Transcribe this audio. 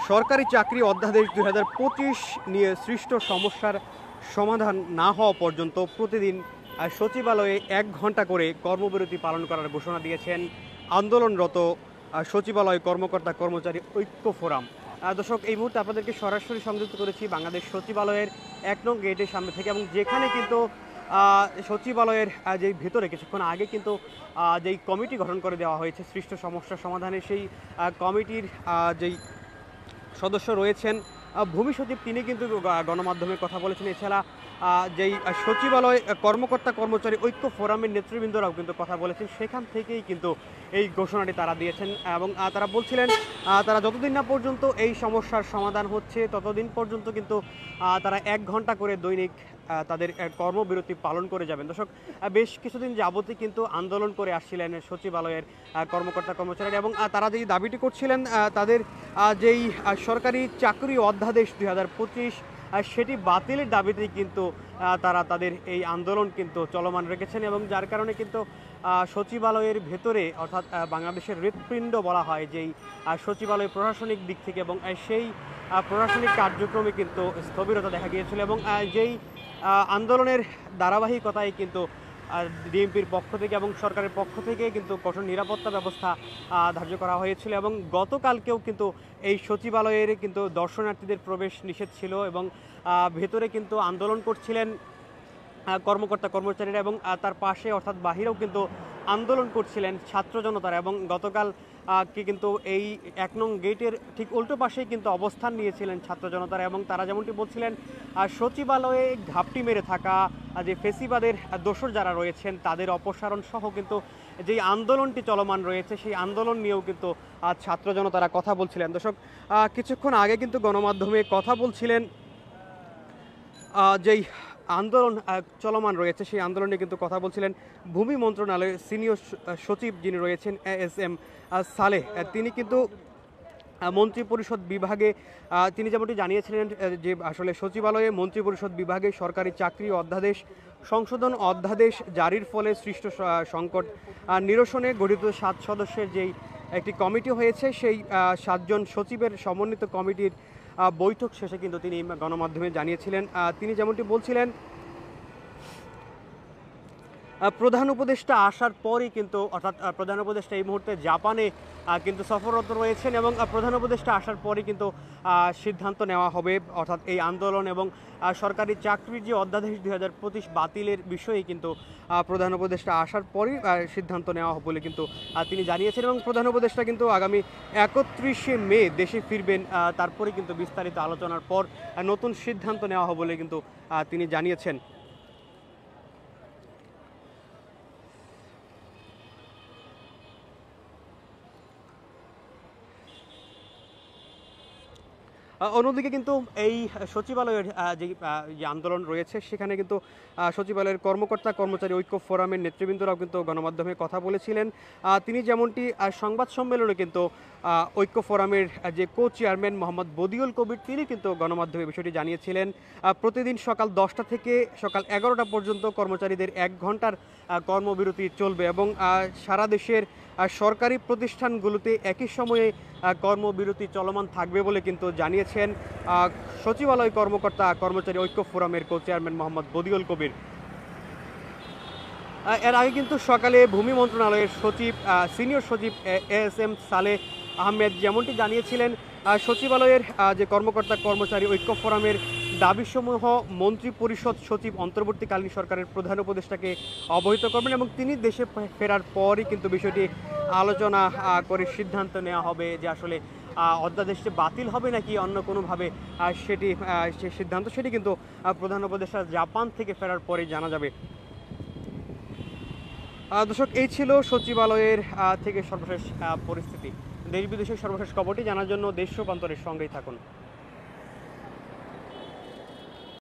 সরকারি চাকরি অধ্যাদেশ 2025 নিয়ে সৃষ্ট সমস্যার সমাধান না হওয়া পর্যন্ত প্রতিদিন সচিবালয়ে 1 ঘন্টা করে কর্মবিরতি পালন করার ঘোষণা দিয়েছেন আন্দোলনরত সচিবালয় কর্মকর্তা কর্মচারী ঐক্য ফোরাম। দর্শক, এই মুহূর্তে আপনাদেরকে সরাসরি সংযুক্ত করেছি বাংলাদেশ সচিবালয়ের 1 নং গেটের সামনে থেকে, এবং যেখানে কিন্তু সচিবালয়ের যেই ভেতরে কিছুক্ষণ আগে কিন্তু যেই কমিটি গঠন করে দেওয়া হয়েছে সৃষ্ট সমস্যা সমাধানে, সেই কমিটির যেই সদস্য রয়েছেন ভূমি সচিব, তিনি কিন্তু গণমাধ্যমে কথা বলেছেন। এছাড়া যেই সচিবালয় কর্মকর্তা কর্মচারী ঐক্য ফোরামের নেতৃবৃন্দরাও কিন্তু কথা বলেছেন। সেখান থেকেই কিন্তু এই ঘোষণাটি তারা দিয়েছেন, এবং তারা বলছিলেন তারা যতদিন না পর্যন্ত এই সমস্যার সমাধান হচ্ছে ততদিন পর্যন্ত কিন্তু তারা 1 ঘন্টা করে দৈনিক তাদের কর্মবিরতি পালন করে যাবেন। দর্শক, বেশ কিছুদিন যাবতই কিন্তু আন্দোলন করে আসছিলেন সচিবালয়ের কর্মকর্তা কর্মচারীরা, এবং তারা যেই দাবিটি করছিলেন তাদের যেই সরকারি চাকরি অধ্যাদেশ 2025 সেটি বাতিলের দাবিতেই কিন্তু তারা তাদের এই আন্দোলন কিন্তু চলমান রেখেছেন, এবং যার কারণে কিন্তু সচিবালয়ের ভেতরে, অর্থাৎ বাংলাদেশের হৃৎপিণ্ড বলা হয় যেই সচিবালয় প্রশাসনিক দিক থেকে, এবং সেই প্রশাসনিক কার্যক্রমে কিন্তু স্থবিরতা দেখা গিয়েছিল, এবং যেই আন্দোলনের ধারাবাহিকতায় কিন্তু ডিএমপির পক্ষ থেকে এবং সরকারের পক্ষ থেকে কিন্তু কঠোর নিরাপত্তা ব্যবস্থা ধার্য করা হয়েছিল, এবং গতকালকেও কিন্তু এই সচিবালয়ের কিন্তু দর্শনার্থীদের প্রবেশ নিষেধ ছিল, এবং ভেতরে কিন্তু আন্দোলন করছিলেন কর্মকর্তা কর্মচারীরা, এবং তার পাশে অর্থাৎ বাহিরেও কিন্তু আন্দোলন করছিলেন ছাত্র জনতারা। এবং গতকাল কিন্তু এই 1 নং গেটের ঠিক উল্টো পাশেই কিন্তু অবস্থান নিয়েছিলেন ছাত্র জনতারা, এবং তারা যেমনটি বলছিলেন সচিবালয়ে ঘাপটি মেরে থাকা যে ফেসিবাদের দোসর যারা রয়েছেন তাদের অপসারণ সহ কিন্তু যেই আন্দোলনটি চলমান রয়েছে সেই আন্দোলন নিয়েও কিন্তু ছাত্র জনতারা কথা বলছিলেন। দর্শক, কিছুক্ষণ আগে কিন্তু গণমাধ্যমে কথা বলছিলেন যেই আন্দোলন চলমান রয়েছে সেই আন্দোলনে কিন্তু কথা বলছিলেন ভূমি মন্ত্রণালয়ের সিনিয়র সচিব যিনি রয়েছেন ASM সালেহ। তিনি কিন্তু মন্ত্রিপরিষদ বিভাগে তিনি যেমনটি জানিয়েছিলেন যে আসলে সচিবালয়ে মন্ত্রিপরিষদ বিভাগে সরকারি চাকরি অধ্যাদেশ সংশোধন অধ্যাদেশ জারির ফলে সৃষ্ট সংকট নিরসনে গঠিত 7 সদস্যের যেই একটি কমিটি হয়েছে, সেই 7 জন সচিবের সমন্বিত কমিটির বৈঠক শেষে কিন্তু তিনি গণমাধ্যমে জানিয়েছিলেন। তিনি যেমনটি বলছিলেন প্রধান উপদেষ্টা আসার পরই কিন্তু, অর্থাৎ প্রধান উপদেষ্টা এই মুহূর্তে জাপানে কিন্তু সফররত রয়েছেন, এবং প্রধান উপদেষ্টা আসার পরই কিন্তু সিদ্ধান্ত নেওয়া হবে, অর্থাৎ এই আন্দোলন এবং সরকারি চাকরির যে অধ্যাদেশ 2025 বাতিলের বিষয়ে কিন্তু প্রধান উপদেষ্টা আসার পরই সিদ্ধান্ত নেওয়া হবে বলে কিন্তু তিনি জানিয়েছেন, এবং প্রধান উপদেষ্টা কিন্তু আগামী 31শে মে দেশে ফিরবেন। তারপরে কিন্তু বিস্তারিত আলোচনার পর নতুন সিদ্ধান্ত নেওয়া হবে বলে কিন্তু তিনি জানিয়েছেন। অন্যদিকে কিন্তু এই সচিবালয়ের যে আন্দোলন রয়েছে সেখানে কিন্তু সচিবালয়ের কর্মকর্তা কর্মচারী ঐক্য ফোরামের নেতৃবৃন্দরাও কিন্তু গণমাধ্যমে কথা বলেছিলেন। তিনি যেমনটি সংবাদ সম্মেলনে কিন্তু ঐক্য ফোরামের যে কো চেয়ারম্যান মোহাম্মদ বদিউল কবির তিনি কিন্তু গণমাধ্যমে বিষয়টি জানিয়েছিলেন। প্রতিদিন সকাল 10টা থেকে সকাল 11টা পর্যন্ত কর্মচারীদের 1 ঘন্টার কর্মবিরতি চলবে, এবং সারা দেশের সরকারি প্রতিষ্ঠানগুলোতে একই সময়ে কর্মবিরতি চলমান থাকবে বলে কিন্তু জানিয়েছেন সচিবালয় কর্মকর্তা কর্মচারী ঐক্য ফোরামের কো চেয়ারম্যান মোহাম্মদ বদিউল কবির। এর আগে কিন্তু সকালে ভূমি মন্ত্রণালয়ের সচিব সিনিয়র সচিব ASM সালেহ আহমেদ যেমনটি জানিয়েছিলেন সচিবালয়ের যে কর্মকর্তা কর্মচারী ঐক্য ফোরামের দাবিসমূহ মন্ত্রী পরিষদ সচিব অন্তর্বর্তীকালীন সরকারের প্রধান উপদেষ্টাকে অবহিত করবেন, এবং তিনি দেশে ফেরার পরই কিন্তু বিষয়টি আলোচনা করে সিদ্ধান্ত নেওয়া হবে যে আসলে অধ্যাদেশটি বাতিল হবে নাকি অন্য কোনোভাবে সেটি সিদ্ধান্ত সেটি কিন্তু প্রধান উপদেষ্টা জাপান থেকে ফেরার পরেই জানা যাবে। দর্শক, এই ছিল সচিবালয়ের থেকে সর্বশেষ পরিস্থিতি। দেশ বিদেশের সর্বশেষ খবরটি জানার জন্য দেশ রূপান্তরের সঙ্গেই থাকুন।